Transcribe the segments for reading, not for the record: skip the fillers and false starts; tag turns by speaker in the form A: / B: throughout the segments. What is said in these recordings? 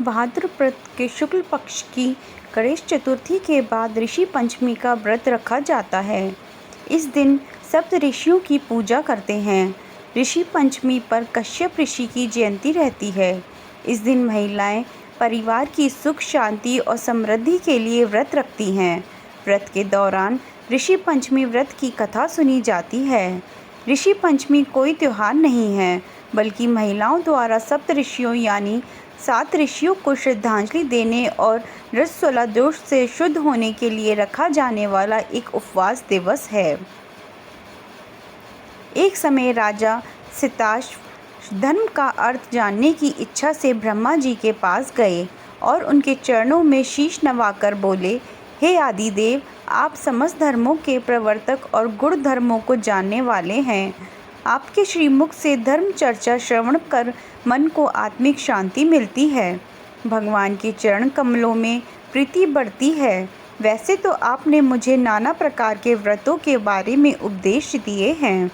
A: भाद्रपद के शुक्ल पक्ष की गणेश चतुर्थी के बाद ऋषि पंचमी का व्रत रखा जाता है। इस दिन सप्त ऋषियों की पूजा करते हैं। ऋषि पंचमी पर कश्यप ऋषि की जयंती रहती है। इस दिन महिलाएं परिवार की सुख शांति और समृद्धि के लिए व्रत रखती हैं। व्रत के दौरान ऋषि पंचमी व्रत की कथा सुनी जाती है। ऋषि पंचमी कोई त्योहार नहीं है, बल्कि महिलाओं द्वारा सप्त ऋषियों यानी 7 ऋषियों को श्रद्धांजलि देने और रजस्वला दोष से शुद्ध होने के लिए रखा जाने वाला एक उपवास दिवस है। एक समय राजा सिताश्व धर्म का अर्थ जानने की इच्छा से ब्रह्मा जी के पास गए और उनके चरणों में शीश नवाकर बोले, हे आदिदेव, आप समस्त धर्मों के प्रवर्तक और गुण धर्मों को जानने वाले हैं। आपके श्रीमुख से धर्म चर्चा श्रवण कर मन को आत्मिक शांति मिलती है। भगवान के चरण कमलों में प्रीति बढ़ती है। वैसे तो आपने मुझे नाना प्रकार के व्रतों के बारे में उपदेश दिए हैं।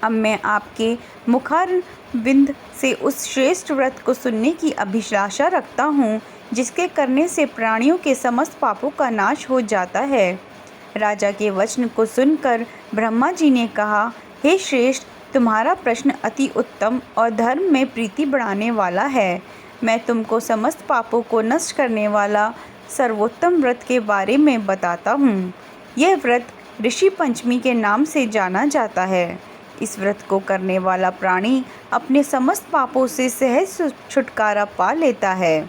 A: अब मैं आपके मुखारविंद से उस श्रेष्ठ व्रत को सुनने की अभिलाषा रखता हूँ, जिसके करने से प्राणियों के समस्त पापों का नाश हो जाता है। राजा के वचन को सुनकर ब्रह्मा जी ने कहा, हे श्रेष्ठ, तुम्हारा प्रश्न अति उत्तम और धर्म में प्रीति बढ़ाने वाला है। मैं तुमको समस्त पापों को नष्ट करने वाला सर्वोत्तम व्रत के बारे में बताता हूँ। यह व्रत ऋषि पंचमी के नाम से जाना जाता है। इस व्रत को करने वाला प्राणी अपने समस्त पापों से सहज छुटकारा पा लेता है।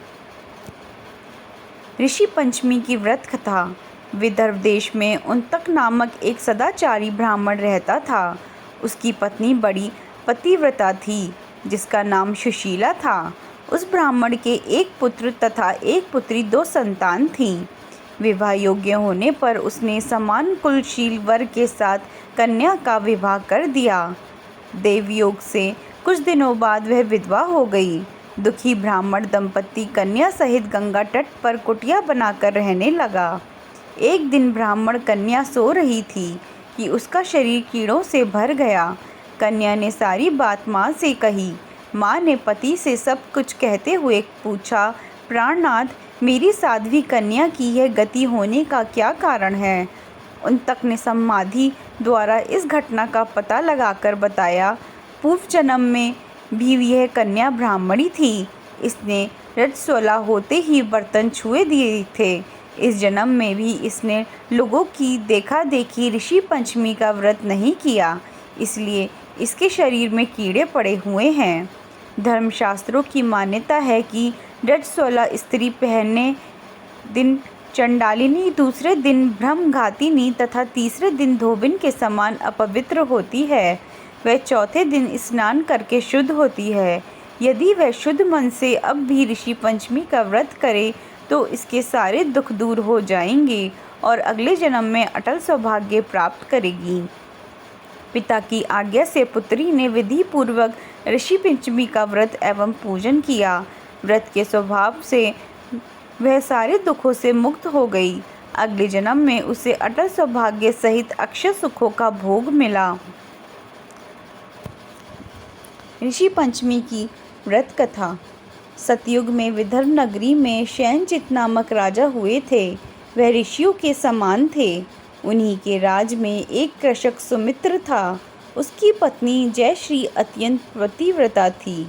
A: ऋषि पंचमी की व्रत कथा। विदर्भ देश में उन्तक नामक एक सदाचारी ब्राह्मण रहता था। उसकी पत्नी बड़ी पतिव्रता थी, जिसका नाम सुशीला था। उस ब्राह्मण के एक पुत्र तथा एक पुत्री 2 संतान थीं। विवाह योग्य होने पर उसने समान कुलशील वर के साथ कन्या का विवाह कर दिया। देवयोग से कुछ दिनों बाद वह विधवा हो गई। दुखी ब्राह्मण दंपति कन्या सहित गंगा तट पर कुटिया बनाकर रहने लगा। एक दिन ब्राह्मण कन्या सो रही थी कि उसका शरीर कीड़ों से भर गया। कन्या ने सारी बात माँ से कही। माँ ने पति से सब कुछ कहते हुए पूछा, प्राणनाथ, मेरी साध्वी कन्या की यह गति होने का क्या कारण है? उन्तक ने समाधि द्वारा इस घटना का पता लगाकर बताया, पूर्व जन्म में भी यह कन्या ब्राह्मणी थी। इसने रजस्वला होते ही बर्तन छुए दिए थे। इस जन्म में भी इसने लोगों की देखा देखी ऋषि पंचमी का व्रत नहीं किया, इसलिए इसके शरीर में कीड़े पड़े हुए हैं। धर्मशास्त्रों की मान्यता है कि रजस्वला स्त्री पहले दिन चंडालिनी, दूसरे दिन ब्रह्मघातिनी तथा तीसरे दिन धोबिन के समान अपवित्र होती है। वह चौथे दिन स्नान करके शुद्ध होती है। यदि वह शुद्ध मन से अब भी ऋषि पंचमी का व्रत करे तो इसके सारे दुख दूर हो जाएंगे और अगले जन्म में अटल सौभाग्य प्राप्त करेगी। पिता की आज्ञा से पुत्री ने विधि पूर्वक ऋषि पंचमी का व्रत एवं पूजन किया। व्रत के स्वभाव से वह सारे दुखों से मुक्त हो गई। अगले जन्म में उसे अटल सौभाग्य सहित अक्षय सुखों का भोग मिला। ऋषि पंचमी की व्रत कथा। सतयुग में विदर्भ नगरी में शयनचित नामक राजा हुए थे। वह ऋषियों के समान थे। उन्हीं के राज में एक कृषक सुमित्र था। उसकी पत्नी जयश्री अत्यंत पतिव्रता थी।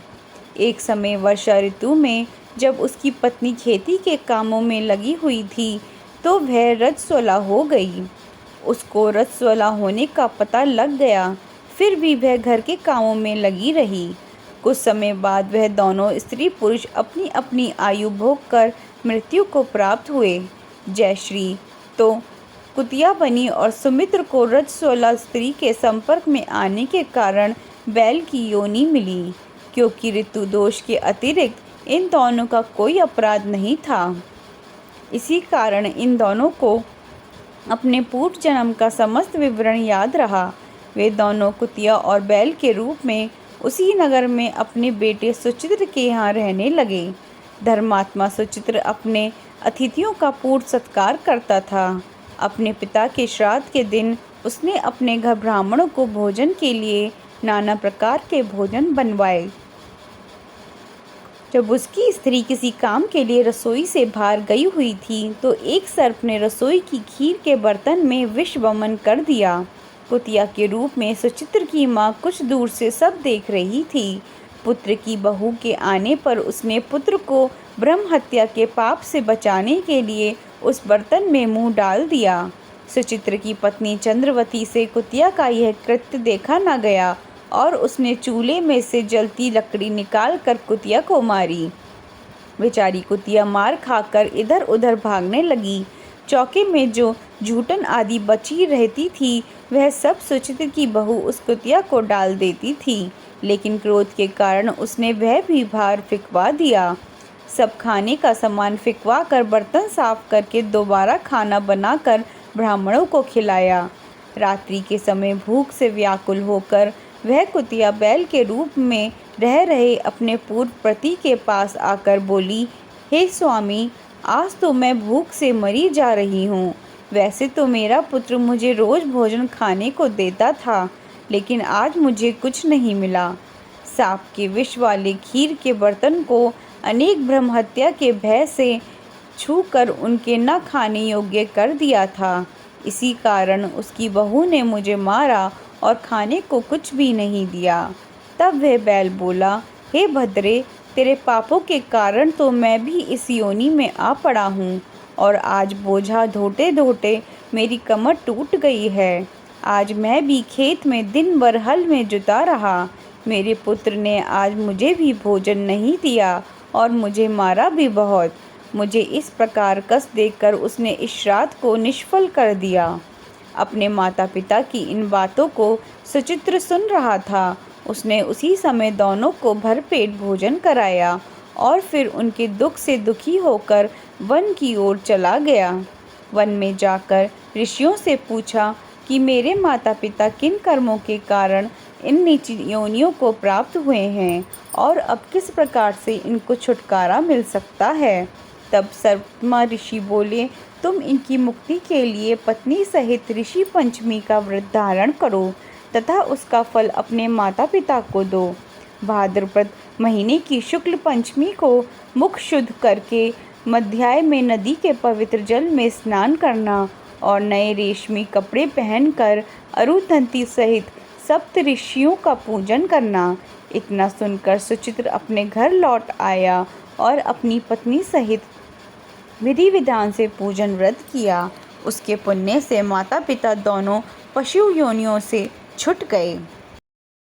A: एक समय वर्षा ऋतु में जब उसकी पत्नी खेती के कामों में लगी हुई थी तो वह रजस्वला हो गई। उसको रजस्वला होने का पता लग गया, फिर भी वह घर के कामों में लगी रही। कुछ समय बाद वह दोनों स्त्री पुरुष अपनी अपनी आयु भोग कर मृत्यु को प्राप्त हुए। जयश्री तो कुतिया बनी और सुमित्र को रजस्वला स्त्री के संपर्क में आने के कारण बैल की योनि मिली। क्योंकि ऋतु दोष के अतिरिक्त इन दोनों का कोई अपराध नहीं था, इसी कारण इन दोनों को अपने पूर्व जन्म का समस्त विवरण याद रहा। वे दोनों कुतिया और बैल के रूप में उसी नगर में अपने बेटे सुचित्र के यहाँ रहने लगे। धर्मात्मा सुचित्र अपने अतिथियों का पूर्ण सत्कार करता था। अपने पिता के श्राद्ध के दिन उसने अपने घर ब्राह्मणों को भोजन के लिए नाना प्रकार के भोजन बनवाए। जब उसकी स्त्री किसी काम के लिए रसोई से बाहर गई हुई थी तो एक सर्प ने रसोई की खीर के बर्तन में विष वमन कर दिया। कुतिया के रूप में सुचित्र की माँ कुछ दूर से सब देख रही थी। पुत्र की बहू के आने पर उसने पुत्र को ब्रह्म हत्या के पाप से बचाने के लिए उस बर्तन में मुंह डाल दिया। सुचित्र की पत्नी चंद्रवती से कुतिया का यह कृत्य देखा न गया और उसने चूल्हे में से जलती लकड़ी निकाल कर कुतिया को मारी। बेचारी कुतिया मार खाकर इधर उधर भागने लगी। चौके में जो जूठन आदि बची रहती थी वह सब सुचित्र की बहू उस कुतिया को डाल देती थी, लेकिन क्रोध के कारण उसने वह भी बाहर फिकवा दिया। सब खाने का सामान फिकवा कर बर्तन साफ करके दोबारा खाना बनाकर ब्राह्मणों को खिलाया। रात्रि के समय भूख से व्याकुल होकर वह कुतिया बैल के रूप में रह रहे अपने पूर्व पति के पास आकर बोली, हे स्वामी, आज तो मैं भूख से मरी जा रही हूँ। वैसे तो मेरा पुत्र मुझे रोज़ भोजन खाने को देता था, लेकिन आज मुझे कुछ नहीं मिला। सांप के विष वाले खीर के बर्तन को अनेक ब्रह्म हत्या के भय से छूकर उनके न खाने योग्य कर दिया था। इसी कारण उसकी बहू ने मुझे मारा और खाने को कुछ भी नहीं दिया। तब वह बैल बोला, हे भद्रे, तेरे पापों के कारण तो मैं भी इस योनि में आ पड़ा हूँ और आज बोझा ढोते ढोते मेरी कमर टूट गई है। आज मैं भी खेत में दिन भर हल में जुता रहा। मेरे पुत्र ने आज मुझे भी भोजन नहीं दिया और मुझे मारा भी बहुत। मुझे इस प्रकार कस देकर उसने इस श्राद्ध को निष्फल कर दिया। अपने माता पिता की इन बातों को सुचित्र सुन रहा था। उसने उसी समय दोनों को भरपेट भोजन कराया और फिर उनके दुख से दुखी होकर वन की ओर चला गया। वन में जाकर ऋषियों से पूछा कि मेरे माता पिता किन कर्मों के कारण इन नीच योनियों को प्राप्त हुए हैं और अब किस प्रकार से इनको छुटकारा मिल सकता है। तब सर्वमा ऋषि बोले, तुम इनकी मुक्ति के लिए पत्नी सहित ऋषि पंचमी का व्रत धारण करो तथा उसका फल अपने माता पिता को दो। भाद्रपद महीने की शुक्ल पंचमी को मुख शुद्ध करके मध्याह्न में नदी के पवित्र जल में स्नान करना और नए रेशमी कपड़े पहनकर अरुधंती सहित सप्त ऋषियों का पूजन करना। इतना सुनकर सुचित्र अपने घर लौट आया और अपनी पत्नी सहित विधि विधान से पूजन व्रत किया। उसके पुण्य से माता पिता दोनों पशु योनियों से छूट गए।